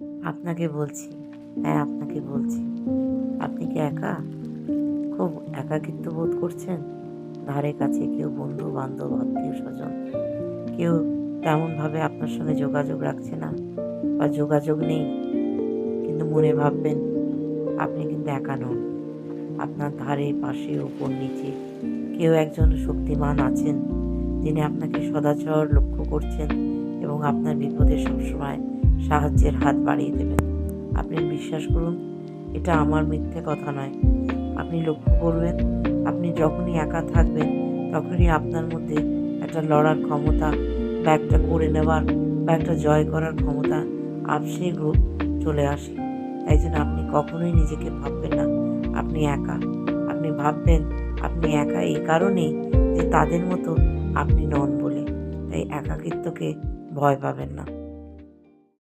আপনাকে বলছি, হ্যাঁ আপনাকে বলছি। আপনি কি একা? খুব একাকিত্ব বোধ করছেন? ধারে কাছে কেউ বন্ধু-বান্ধব, আত্মীয়স্বজন কেউ তেমনভাবে আপনার সঙ্গে যোগাযোগ রাখছে না বা যোগাযোগ নেই। কিন্তু মনে ভাববেন আপনি কিন্তু একা নন। আপনার ধারে পাশে ওপর নিচে কেউ একজন শক্তিমান আছেন, যিনি আপনাকে সদাচর লক্ষ্য করছেন এবং আপনার বিপদে সবসময় সাহায্যের হাত বাড়িয়ে দেবেন। আপনি বিশ্বাস করুন, এটা আমার মিথ্যে কথা নয়। আপনি লক্ষ্য করবেন, আপনি যখনই একা থাকবেন তখনই আপনার মধ্যে একটা লড়ার ক্ষমতা বা একটা করে নেওয়ার বা একটা জয় করার ক্ষমতা আপসেই চলে আসে। তাই জন্য আপনি কখনোই নিজেকে ভাববেন না আপনি একা। আপনি ভাববেন আপনি একা এই কারণেই যে তাদের মতো আপনি নন বলে। তাই একাকিত্বকে ভয় পাবেন না।